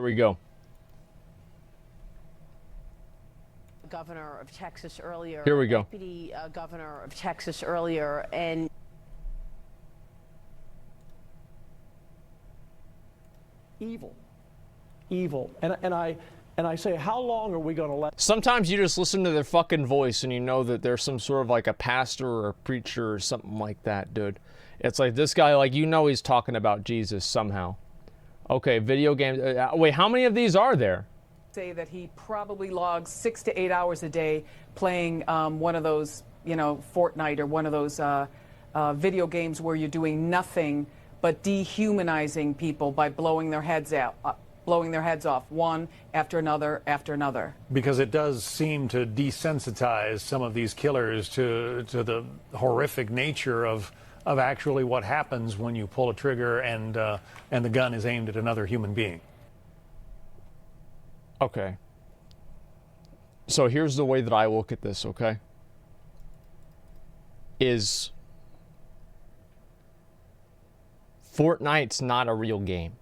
Here we go. Governor of Texas earlier. Here we go. Deputy Governor of Texas earlier, and evil. And I say, how long are we going to let... Sometimes you just listen to their fucking voice and you know that there's some sort of like a pastor or a preacher or something like that, dude. It's like this guy, like, you know, he's talking about Jesus somehow. Okay, video games. Wait, how many of these are there? Say that he probably logs 6 to 8 hours a day playing one of those, you know, Fortnite or one of those video games where you're doing nothing but dehumanizing people by blowing their heads off, one after another after another. Because it does seem to desensitize some of these killers to the horrific nature of actually what happens when you pull a trigger and the gun is aimed at another human being. Okay. So here's the way that I look at this, okay? Is Fortnite's not a real game.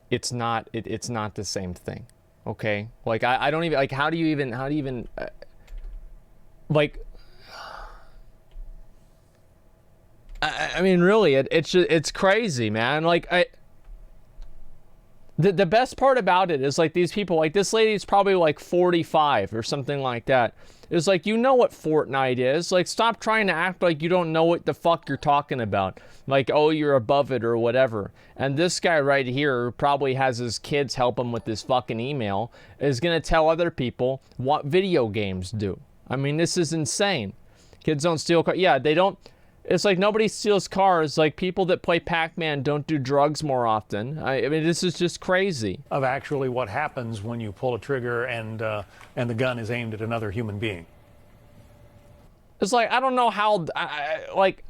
It's not the same thing. Okay? Like I don't even, like, how do you even like, I mean, really, it's crazy, man. Like, the best part about it is, like, these people, like, this lady's probably like 45 or something like that. It's like, you know what Fortnite is. Like, stop trying to act like you don't know what the fuck you're talking about. Like, oh, you're above it or whatever. And this guy right here, who probably has his kids help him with this fucking email, is gonna tell other people what video games do. I mean, this is insane. Kids don't steal cars. Yeah, they don't. It's like nobody steals cars. Like, people that play Pac-Man don't do drugs more often. I mean, this is just crazy. Of actually what happens when you pull a trigger and the gun is aimed at another human being. It's like, I don't know how, like,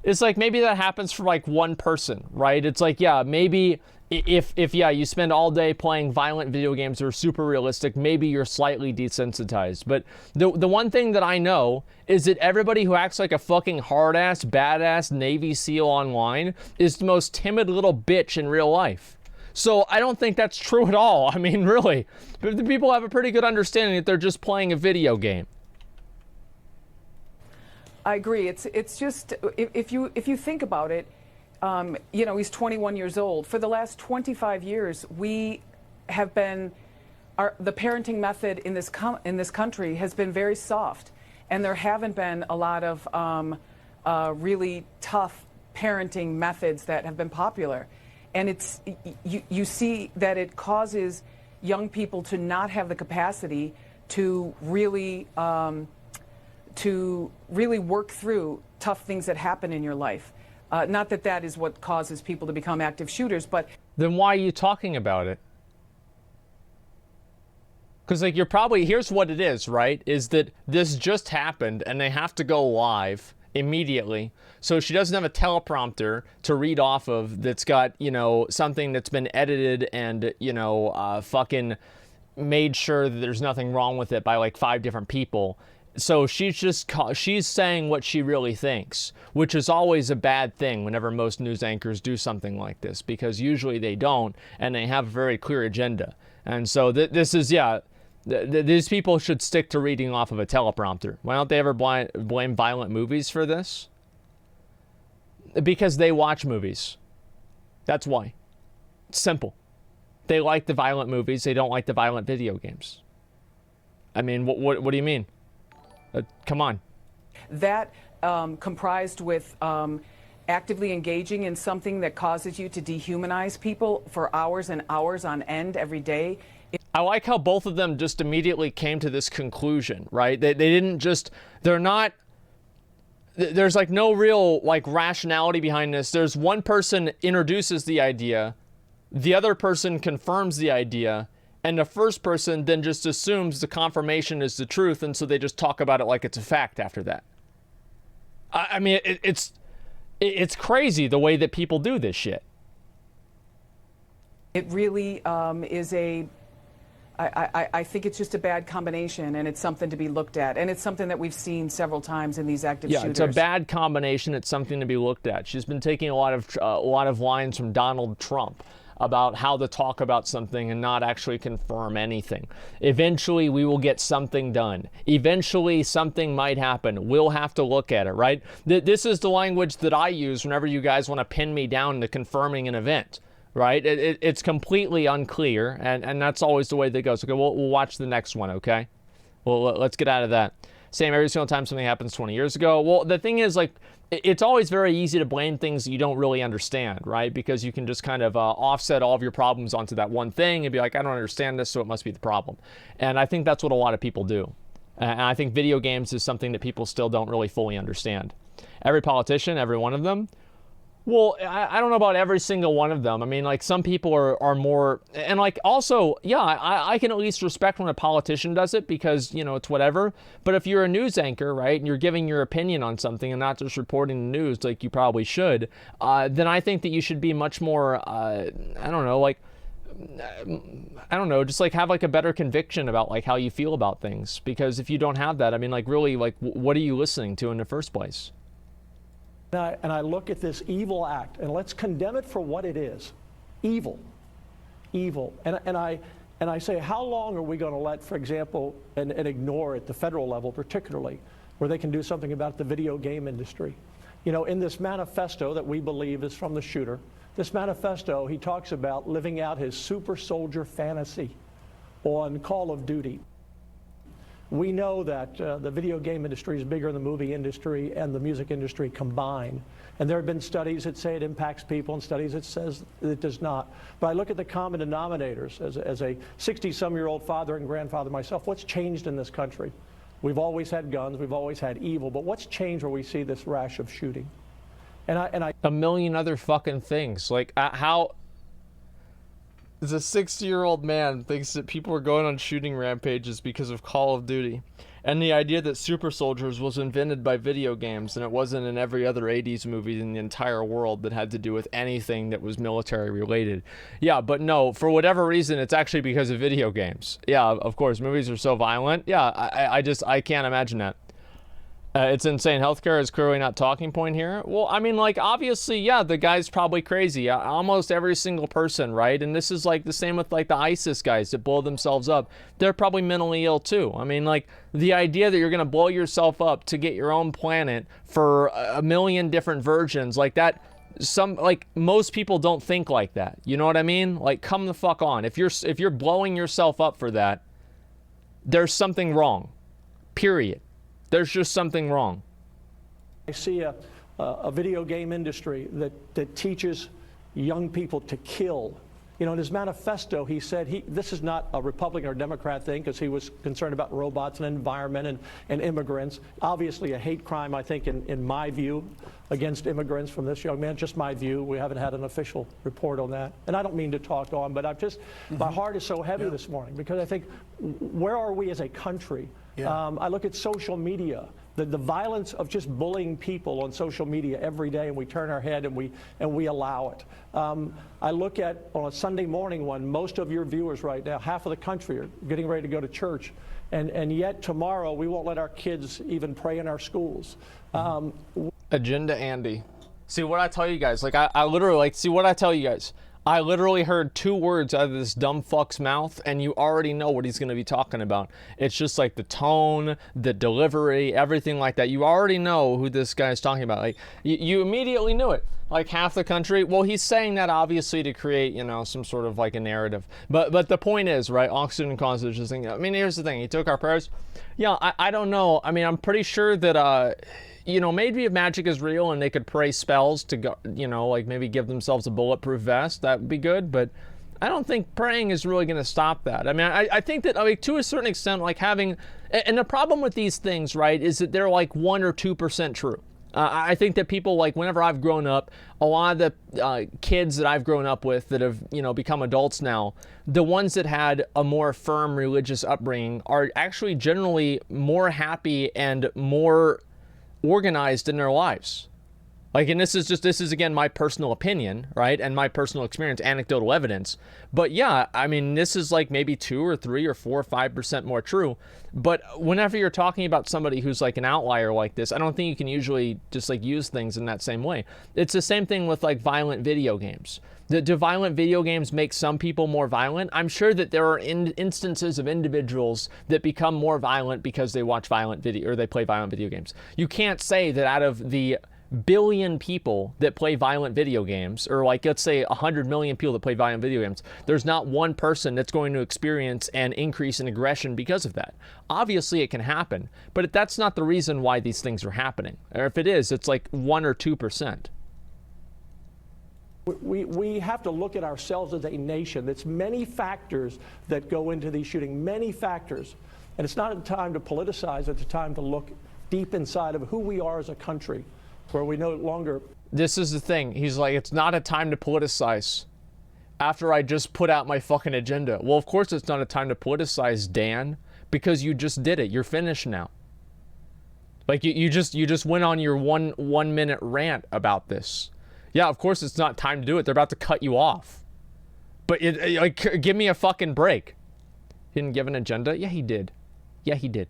it's like maybe that happens for like one person, right? It's like, yeah, maybe if yeah, you spend all day playing violent video games that are super realistic, maybe you're slightly desensitized. But the one thing that I know is that everybody who acts like a fucking hard-ass, badass Navy SEAL online is the most timid little bitch in real life. So I don't think that's true at all. I mean, really. But the people have a pretty good understanding that they're just playing a video game. I agree. It's just, if you think about it, you know, he's 21 years old. For the last 25 years, we have been, the parenting method in this country has been very soft, and there haven't been a lot of really tough parenting methods that have been popular. And it's, you see that it causes young people to not have the capacity to really work through tough things that happen in your life. Not that that is what causes people to become active shooters, but... Then why are you talking about it? Because, like, you're probably... Here's what it is, right? Is that this just happened, and they have to go live immediately. So she doesn't have a teleprompter to read off of that's got, you know, something that's been edited and, you know, fucking made sure that there's nothing wrong with it by, like, 5 different people. So she's saying what she really thinks, which is always a bad thing whenever most news anchors do something like this, because usually they don't, and they have a very clear agenda. And so this is, yeah, these people should stick to reading off of a teleprompter. Why don't they ever blame violent movies for this? Because they watch movies. That's why. It's simple. They like the violent movies. They don't like the violent video games. I mean, what do you mean? Come on. That comprised with actively engaging in something that causes you to dehumanize people for hours and hours on end every day. I like how both of them just immediately came to this conclusion, right? They didn't just, they're not, there's like no real like rationality behind this. There's one person introduces the idea, the other person confirms the idea, and the first person then just assumes the confirmation is the truth, and so they just talk about it like it's a fact after that. I mean, it's crazy the way that people do this shit. It really is a... I think it's just a bad combination, and it's something to be looked at. And it's something that we've seen several times in these active shooters. Yeah, it's a bad combination. It's something to be looked at. She's been taking a lot of lines from Donald Trump. about how to talk about something and not actually confirm anything. Eventually, we will get something done. Eventually, something might happen. We'll have to look at it, right? This is the language that I use whenever you guys want to pin me down to confirming an event, right? It's completely unclear, and that's always the way that goes. Okay, we'll watch the next one, okay? Well, let's get out of that. Same every single time something happens 20 years ago. Well, the thing is, like, it's always very easy to blame things that you don't really understand, right? Because you can just kind of offset all of your problems onto that one thing and be like, I don't understand this, so it must be the problem. And I think that's what a lot of people do. And I think video games is something that people still don't really fully understand. Every politician, every one of them, well, I don't know about every single one of them. I mean, like, some people are more, and like, also, yeah, I can at least respect when a politician does it because, you know, it's whatever. But if you're a news anchor, right, and you're giving your opinion on something and not just reporting the news like you probably should, then I think that you should be much more, I don't know, like, I don't know, just like have like a better conviction about like how you feel about things. Because if you don't have that, I mean, like, really, like, what are you listening to in the first place? And I look at this evil act, and let's condemn it for what it is, evil, evil. And I say, how long are we going to let, for example, and ignore at the federal level particularly, where they can do something about the video game industry? You know, in this manifesto that we believe is from the shooter, this manifesto, he talks about living out his super soldier fantasy on Call of Duty. We know that the video game industry is bigger than the movie industry and the music industry combined. And there have been studies that say it impacts people and studies that says it does not. But I look at the common denominators as a 60-some-year-old father and grandfather myself. What's changed in this country? We've always had guns. We've always had evil. But what's changed where we see this rash of shooting? And I a million other fucking things. Like, how... As a 60-year-old man thinks that people are going on shooting rampages because of Call of Duty. And the idea that super soldiers was invented by video games and it wasn't in every other 80s movie in the entire world that had to do with anything that was military related. Yeah, but no, for whatever reason, it's actually because of video games. Yeah, of course, movies are so violent. Yeah, I can't imagine that. It's insane. Healthcare is clearly not talking point here. Well, I mean, like, obviously, yeah, the guy's probably crazy. Almost every single person, right? And this is like the same with like the ISIS guys that blow themselves up. They're probably mentally ill too. I mean, like, the idea that you're going to blow yourself up to get your own planet for a million different versions like that. Most people don't think like that. You know what I mean? Like, come the fuck on. If you're blowing yourself up for that, there's something wrong. Period. There's just something wrong. I see a video game industry that teaches young people to kill. You know, in his manifesto, he said this is not a Republican or Democrat thing because he was concerned about robots and environment and immigrants. Obviously a hate crime, I think, in my view, against immigrants from this young man. Just my view. We haven't had an official report on that. And I don't mean to talk on, but my heart is so heavy this morning because I think, where are we as a country? Yeah. I look at social media, the violence of just bullying people on social media every day, and we turn our head and we allow it. I look at, on a Sunday morning when most of your viewers right now, half of the country are getting ready to go to church, and yet tomorrow we won't let our kids even pray in our schools. Agenda Andy. See what I tell you guys, like I literally, like, see what I tell you guys. I literally heard 2 words out of this dumb fuck's mouth, and you already know what he's going to be talking about. It's just like the tone, the delivery, everything like that. You already know who this guy's talking about. Like, you immediately knew it. Like, half the country, well, he's saying that obviously to create, you know, some sort of like a narrative. But the point is, right, oxygen causes this thing. I mean, here's the thing. He took our prayers. Yeah, I don't know. I mean, I'm pretty sure that, you know, maybe if magic is real and they could pray spells to go, you know, like maybe give themselves a bulletproof vest, that would be good. But I don't think praying is really going to stop that. I mean, I think that, I mean, to a certain extent, like having, and the problem with these things, right, is that they're like 1 or 2% true. I think that people, like, whenever I've grown up, a lot of the kids that I've grown up with that have, you know, become adults now, the ones that had a more firm religious upbringing are actually generally more happy and more organized in their lives. Like, and this is again my personal opinion, right, and my personal experience, anecdotal evidence. But yeah, I mean, this is like maybe 2 or 3 or 4 or 5% more true. But whenever you're talking about somebody who's like an outlier like this, I don't think you can usually just like use things in that same way. It's the same thing with like violent video games. Do violent video games make some people more violent? I'm sure that there are instances of individuals that become more violent because they watch violent video or they play violent video games. You can't say that out of the billion people that play violent video games, or like let's say 100 million people that play violent video games, there's not one person that's going to experience an increase in aggression because of that. Obviously it can happen, but that's not the reason why these things are happening. Or if it is, it's like 1 or 2%. We have to look at ourselves as a nation. There's many factors that go into these shootings, many factors. And it's not a time to politicize, it's a time to look deep inside of who we are as a country, where we no longer... This is the thing. He's like, it's not a time to politicize after I just put out my fucking agenda. Well, of course it's not a time to politicize, Dan, because you just did it. You're finished now. Like, you just went on your one minute rant about this. Yeah, of course it's not time to do it. They're about to cut you off. But like, give me a fucking break. He didn't give an agenda? Yeah, he did. Yeah, he did.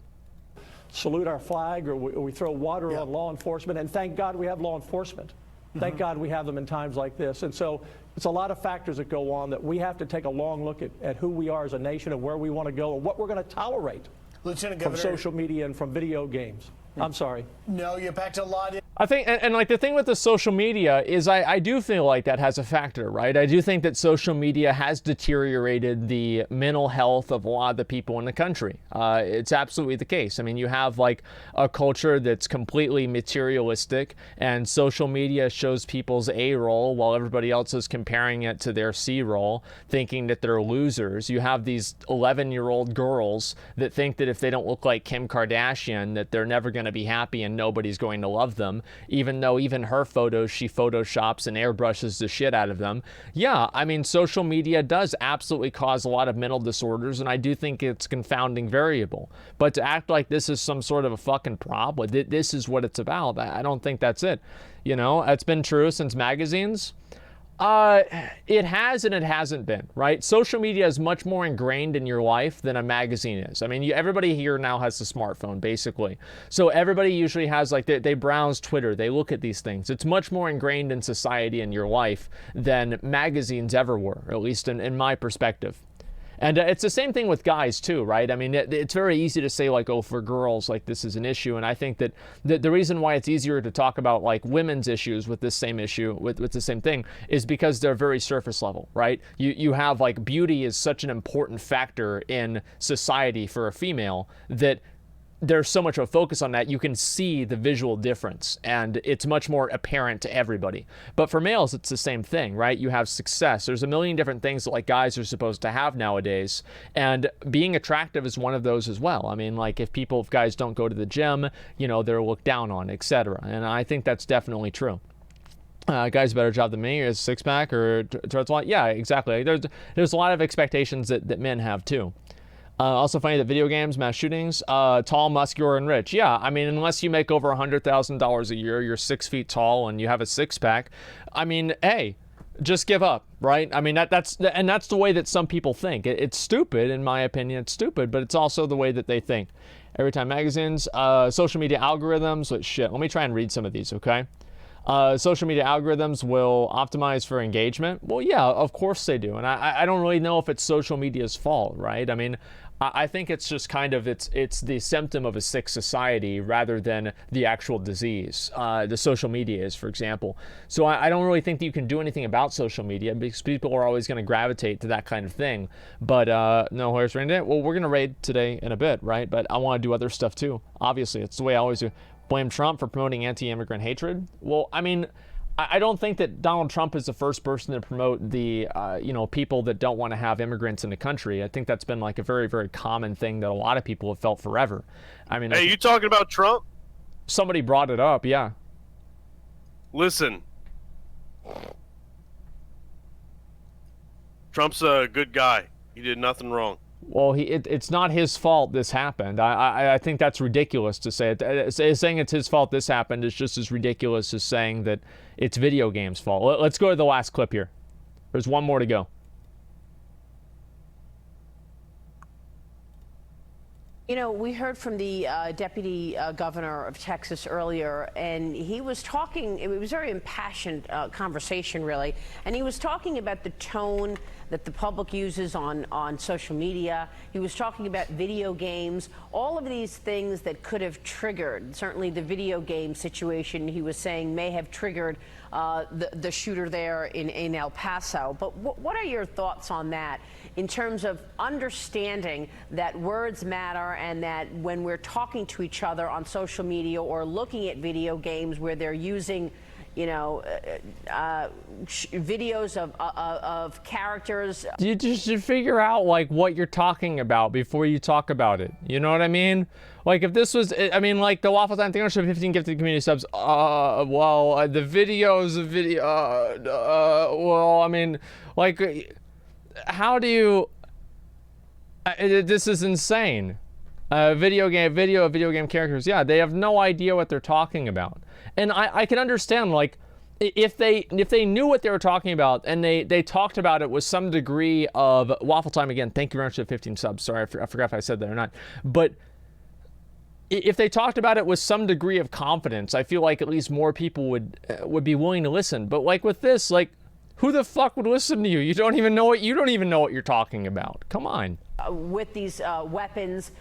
Salute our flag, or we throw water on law enforcement, and thank God we have law enforcement. Thank God we have them in times like this. And so it's a lot of factors that go on that we have to take a long look at who we are as a nation and where we want to go and what we're going to tolerate Lieutenant from Governor, social media and from video games. I'm sorry. No, you packed a lot in. I think, and like the thing with the social media is I do feel like that has a factor, right? I do think that social media has deteriorated the mental health of a lot of the people in the country. It's absolutely the case. I mean, you have like a culture that's completely materialistic, and social media shows people's A roll while everybody else is comparing it to their C roll, thinking that they're losers. You have these 11-year-old girls that think that if they don't look like Kim Kardashian, that they're never going to be happy and nobody's going to love them, even though even her photos, she photoshops and airbrushes the shit out of them. Yeah, I mean, social media does absolutely cause a lot of mental disorders, and I do think it's a confounding variable. But to act like this is some sort of a fucking problem, this is what it's about, I don't think that's it. You know, it's been true since magazines. It has and it hasn't been, right? Social media is much more ingrained in your life than a magazine is. I mean, everybody here now has a smartphone, basically. So everybody usually has, like, they browse Twitter, they look at these things. It's much more ingrained in society and your life than magazines ever were, at least in my perspective. And it's the same thing with guys too, right? I mean, it's very easy to say like, oh, for girls, like this is an issue. And I think that the reason why it's easier to talk about like women's issues with this same issue, with the same thing, is because they're very surface level, right? You have like beauty is such an important factor in society for a female that there's so much of a focus on that, you can see the visual difference, and it's much more apparent to everybody. But for males, it's the same thing, right? You have success. There's a million different things that like guys are supposed to have nowadays, and being attractive is one of those as well. I mean, like if guys don't go to the gym, you know, they're looked down on, etc. And I think that's definitely true. Guy's a better job than me, is six-pack or triathlon. Yeah, exactly. There's a lot of expectations that men have too. Also funny that video games, mass shootings, tall, muscular, and rich. Yeah, I mean, unless you make over $100,000 a year, you're 6 feet tall, and you have a six-pack, I mean, hey, just give up, right? I mean, that's the way that some people think. It's stupid, in my opinion. It's stupid, but it's also the way that they think. Every time magazines, social media algorithms, shit. Let me try and read some of these, okay? Social media algorithms will optimize for engagement. Well, yeah, of course they do. And I don't really know if it's social media's fault, right? I mean, I think it's just kind of, it's the symptom of a sick society rather than the actual disease. The social media is, for example. So I don't really think that you can do anything about social media because people are always going to gravitate to that kind of thing. But no, where's raid today? Well, we're going to raid today in a bit, right? But I want to do other stuff too. Obviously, it's the way I always do. Blame Trump for promoting anti-immigrant hatred. Well, I mean, I don't think that Donald Trump is the first person to promote the, people that don't want to have immigrants in the country. I think that's been like a very, very common thing that a lot of people have felt forever. I mean, hey, you talking about Trump? Somebody brought it up, yeah. Listen, Trump's a good guy. He did nothing wrong. Well, it's not his fault this happened. I think that's ridiculous to say it. Saying it's his fault this happened is just as ridiculous as saying that it's video games' fault. Let's go to the last clip here. There's one more to go. You know, we heard from the deputy governor of Texas earlier, and he was talking, it was a very impassioned conversation, really, and he was talking about the tone that the public uses on social media. He was talking about video games, all of these things that could have triggered, certainly the video game situation, he was saying, may have triggered the shooter there in El Paso. But what are your thoughts on that in terms of understanding that words matter and that when we're talking to each other on social media or looking at video games where they're using, you know, videos of characters. You just should figure out like what you're talking about before you talk about it. You know what I mean? Like if this was, I mean, like the Waffle Time thing, 15 gifted community subs. Well, the videos of video. Well, I mean, like, how do you? This is insane. Video game characters. Yeah, they have no idea what they're talking about. And I can understand, like, if they knew what they were talking about and they talked about it with some degree of Waffle Time. Again, thank you very much for the 15 subs. Sorry, I forgot if I said that or not. But if they talked about it with some degree of confidence, I feel like at least more people would be willing to listen. But like with this, like, who the fuck would listen to you? You don't even know what you're talking about. Come on. With these weapons.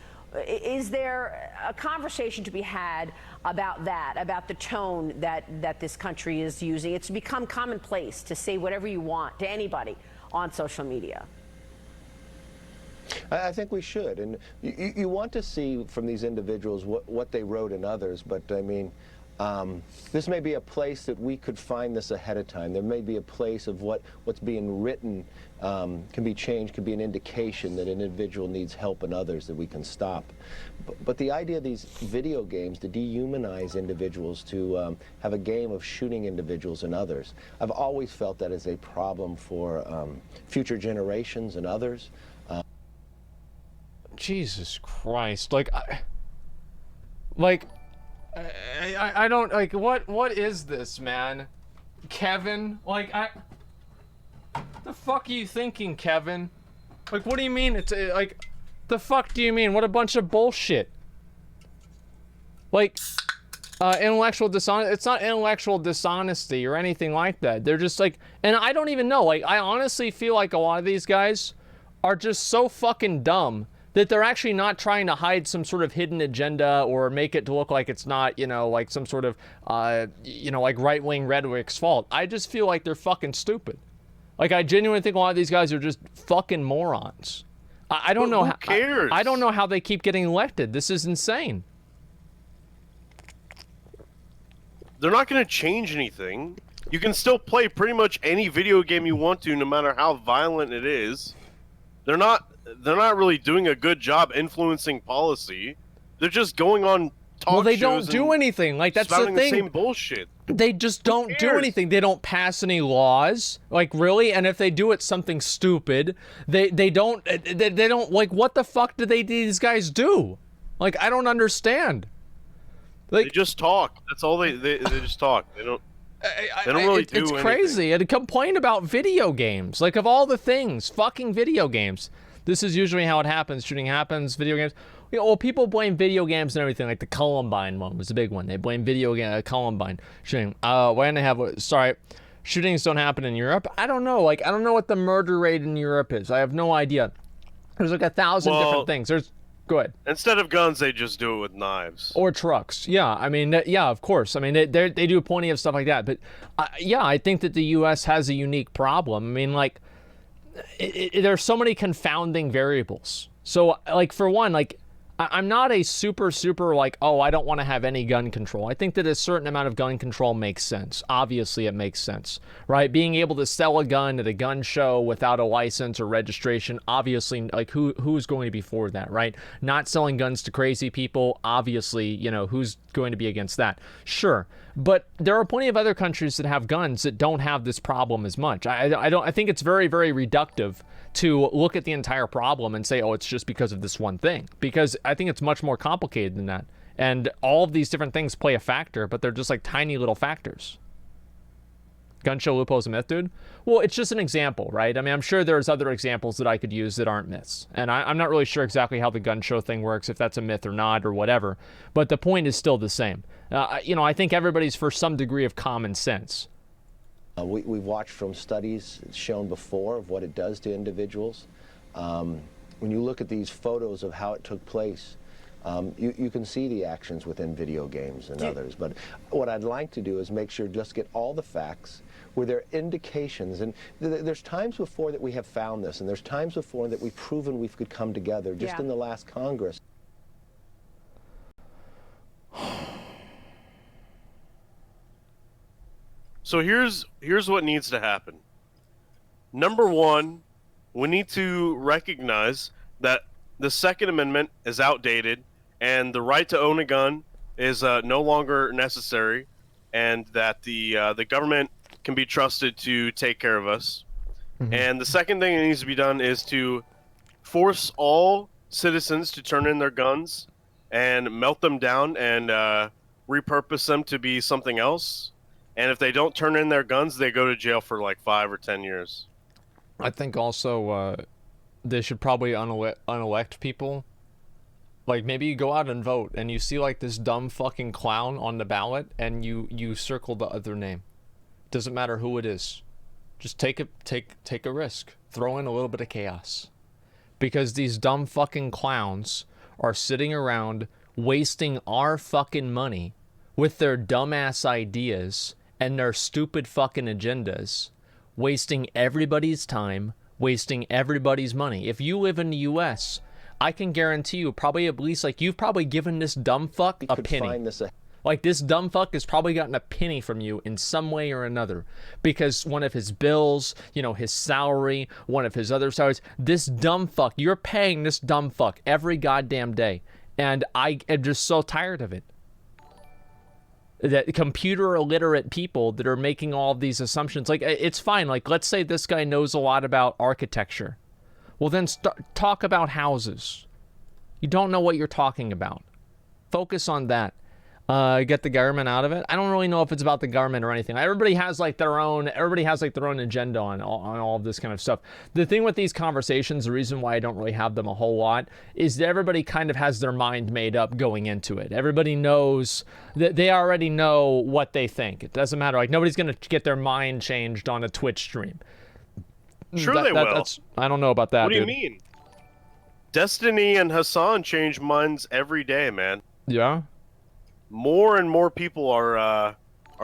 Is there a conversation to be had about that, about the tone that this country is using? It's become commonplace to say whatever you want to anybody on social media. I think we should. And you want to see from these individuals what they wrote in others, but I mean, this may be a place that we could find this ahead of time. There may be a place of what's being written can be changed, could be an indication that an individual needs help in others that we can stop. But the idea of these video games to dehumanize individuals, to have a game of shooting individuals and others, I've always felt that is a problem for future generations and others. Jesus Christ. Like, I don't, like, what is this, man? Kevin? Like, the fuck are you thinking, Kevin? Like, what do you mean? It's, like, the fuck do you mean? What a bunch of bullshit. Like, intellectual dishonesty, it's not intellectual dishonesty or anything like that. They're just like, and I don't even know, like, I honestly feel like a lot of these guys are just so fucking dumb that they're actually not trying to hide some sort of hidden agenda or make it to look like it's not, you know, like some sort of, you know, like right-wing rhetoric's fault. I just feel like they're fucking stupid. Like, I genuinely think a lot of these guys are just fucking morons. I don't know who cares? I don't know how they keep getting elected. This is insane. They're not going to change anything. You can still play pretty much any video game you want to, no matter how violent it is. They're not really doing a good job influencing policy. They're just going on talk Well, they shows don't do anything. Like, that's the spouting thing. the same bullshit. They just don't do cares? anything. They don't pass any laws. Like, really? And if they do, it's something stupid. They don't, like, what the fuck do these guys do? Like, I don't understand. Like, They just talk. That's all they just talk. They don't really do it's anything. crazy. And complain about video games. Like, of all the things, fucking video games. This is usually how it happens. Shooting happens, video games. You know, well, people blame video games and everything. Like the Columbine one was a big one. They blame Columbine shooting. Why don't they have? Sorry, shootings don't happen in Europe. I don't know. Like, I don't know what the murder rate in Europe is. I have no idea. There's like 1,000 different things. Go ahead. Instead of guns, they just do it with knives. Or trucks. Yeah, I mean, yeah, of course. I mean, they do plenty of stuff like that. But yeah, I think that the U.S. has a unique problem. I mean, like, there's so many confounding variables. So, like, for one, like, I'm not a super, like, oh, I don't want to have any gun control. I think that a certain amount of gun control makes sense. Obviously, it makes sense, right? Being able to sell a gun at a gun show without a license or registration, obviously, like, who's going to be for that, right? Not selling guns to crazy people, obviously, you know, who's going to be against that? Sure. But there are plenty of other countries that have guns that don't have this problem as much. I think it's very, very reductive to look at the entire problem and say, oh, it's just because of this one thing. Because I think it's much more complicated than that. And all of these different things play a factor, but they're just like tiny little factors. Gun show loophole's a myth, dude? Well, it's just an example, right? I mean, I'm sure there's other examples that I could use that aren't myths. And I'm not really sure exactly how the gun show thing works, if that's a myth or not, or whatever. But the point is still the same. You know, I think everybody's for some degree of common sense. We've watched from studies shown before of what it does to individuals. When you look at these photos of how it took place, you can see the actions within video games and others. But what I'd like to do is make sure just get all the facts where there are indications. And there's times before that we have found this, and there's times before that we've proven we could come together just in the last Congress. So here's what needs to happen. Number one, we need to recognize that the Second Amendment is outdated and the right to own a gun is no longer necessary, and that the government can be trusted to take care of us. Mm-hmm. And the second thing that needs to be done is to force all citizens to turn in their guns and melt them down and repurpose them to be something else. And if they don't turn in their guns, they go to jail for like 5 or 10 years. I think also they should probably unelect people. Like, maybe you go out and vote and you see like this dumb fucking clown on the ballot and you circle the other name. Doesn't matter who it is. Just take a risk. Throw in a little bit of chaos. Because these dumb fucking clowns are sitting around wasting our fucking money with their dumbass ideas and their stupid fucking agendas, wasting everybody's time, wasting everybody's money. If you live in the US, I can guarantee you probably at least, like, you've probably given this dumb fuck a penny. Like, this dumb fuck has probably gotten a penny from you in some way or another. Because one of his bills, you know, his salary, one of his other salaries, this dumb fuck, you're paying this dumb fuck every goddamn day. And I am just so tired of it. That computer illiterate people that are making all of these assumptions. Like, it's fine. Like, let's say this guy knows a lot about architecture. Well, then talk about houses. You don't know what you're talking about. Focus on that. Get the government out of it. I don't really know if it's about the government or anything. Everybody has like their own agenda on all of this kind of stuff. The thing with these conversations, the reason why I don't really have them a whole lot, is that everybody kind of has their mind made up going into it. Everybody knows that they already know what they think. It doesn't matter. Like, nobody's going to get their mind changed on a Twitch stream. Sure they will. I don't know about that, What do you mean? Destiny and Hassan change minds every day, man. Yeah? More and more people are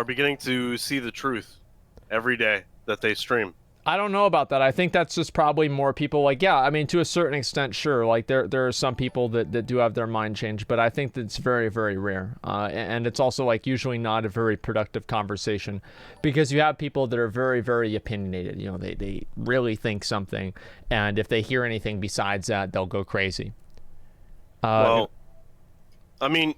beginning to see the truth every day that they stream. I don't know about that. I think that's just probably more people. Like, yeah, I mean, to a certain extent, sure. Like, there are some people that do have their mind changed, but I think that's very, very rare. And it's also, like, usually not a very productive conversation, because you have people that are very, very opinionated. You know, they really think something, and if they hear anything besides that, they'll go crazy. Well, I mean,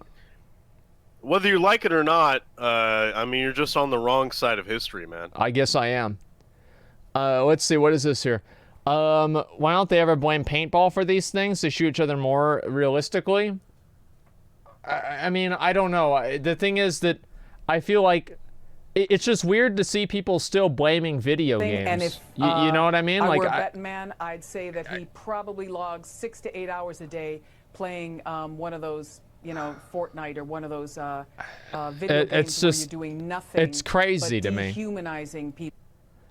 whether you like it or not, I mean, you're just on the wrong side of history, man. I guess I am. Let's see, what is this here? Why don't they ever blame paintball for these things to shoot each other more realistically? I mean, I don't know. The thing is that I feel like it's just weird to see people still blaming video games. And if you know what I mean? I like, were a betting man, I'd say that he probably logs 6 to 8 hours a day playing one of those, you know, Fortnite or one of those video games where you're doing nothing. It's crazy to me. Dehumanizing people.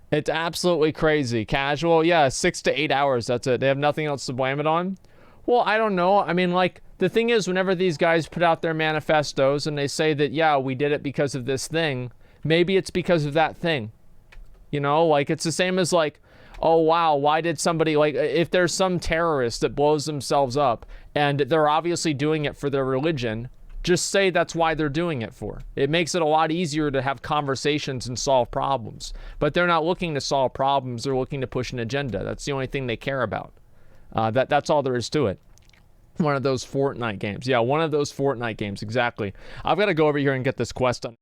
It's absolutely crazy. Casual, yeah, 6 to 8 hours. That's it. They have nothing else to blame it on. Well, I don't know. I mean, like, the thing is, whenever these guys put out their manifestos and they say that, yeah, we did it because of this thing, maybe it's because of that thing. You know, like, it's the same as, like, oh, wow, why did somebody, like, if there's some terrorist that blows themselves up and they're obviously doing it for their religion, just say that's why they're doing it for. It makes it a lot easier to have conversations and solve problems. But they're not looking to solve problems. They're looking to push an agenda. That's the only thing they care about. That's all there is to it. One of those Fortnite games. Yeah, one of those Fortnite games, exactly. I've got to go over here and get this quest done.